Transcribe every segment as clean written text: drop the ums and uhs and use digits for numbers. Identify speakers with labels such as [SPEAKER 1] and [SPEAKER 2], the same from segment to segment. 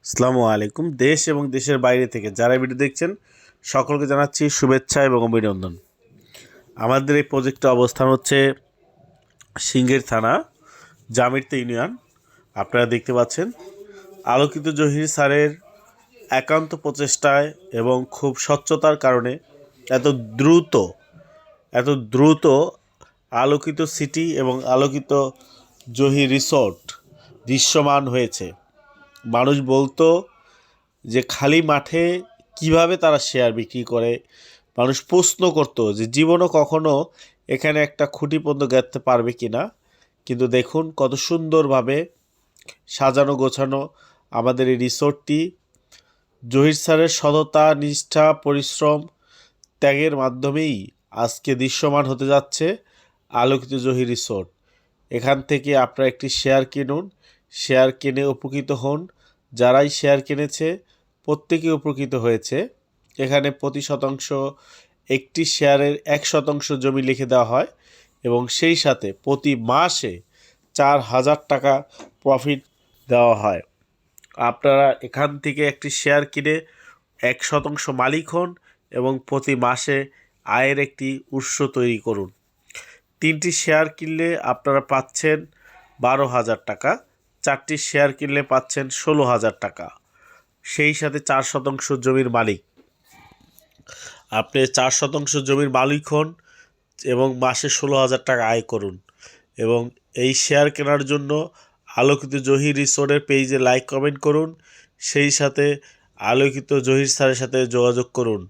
[SPEAKER 1] আসসালামু আলাইকুম। দেশ এবং দেশের বাইরে থেকে যারা ভিডিও দেখছেন সকলকে জানাচ্ছি শুভেচ্ছা এবং অভিনন্দন। আমাদের এই প্রজেক্টটা অবস্থান হচ্ছে সিংহের থানা, জামিরতে ইউনিয়ন। আপনারা দেখতে পাচ্ছেন আলোকিত জহির স্যারের একান্ত প্রচেষ্টায় এবং খুব স্বচ্ছতার কারণে এত দ্রুত আলোকিত সিটি এবং আলোকিত জহির রিসোর্ট দৃশ্যমান হয়েছে। মানুষ বলতো যে খালি মাঠে কিভাবে তারা শেয়ার বিক্রি করে। মানুষ প্রশ্ন করতো যে জীবনও কখনো এখানে একটা খুঁটি পর্যন্ত গাঁথতে পারবে কি না। কিন্তু দেখুন কত সুন্দরভাবে সাজানো গোছানো আমাদের এই রিসোর্টটি। জহির স্যারের সততা, নিষ্ঠা, পরিশ্রম, ত্যাগের মাধ্যমেই আজকে দৃশ্যমান হতে যাচ্ছে আলোকিত জহির রিসোর্ট। এখান থেকে আপনারা একটি শেয়ার কিনুন, শেয়ার কিনে উপকৃত হন। যারাই শেয়ার কিনেছে প্রত্যেকেই উপকৃত হয়েছে। এখানে প্রতি শতাংশ একটি শেয়ারের 1% জমি লিখে দেওয়া হয় এবং সেই সাথে প্রতি মাসে 4,000 টাকা প্রফিট দেওয়া হয়। আপনারা এখান থেকে একটি শেয়ার কিনে 1% মালিক হন এবং প্রতি মাসে আয়ের একটি উৎস তৈরি করুন। 3টি শেয়ার কিনলে আপনারা পাচ্ছেন 12,000 টাকা, 4টি শেয়ার কিনলে পাচ্ছেন 16,000 টাকা। সেই সাথে 4% জমির মালিক। আপনি 4% জমির মালিক হন এবং মাসে 16,000 টাকা আয় করুন। এবং এই শেয়ার কেনার জন্য আলোকিত জহির রিসোর্টের পেজে লাইক কমেন্ট করুন, সেই সাথে আলোকিত জহির স্যারের সাথে যোগাযোগ করুন।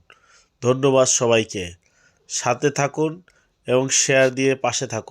[SPEAKER 1] ধন্যবাদ সবাইকে। সাথে থাকুন এবং শেয়ার দিয়ে পাশে থাকুন।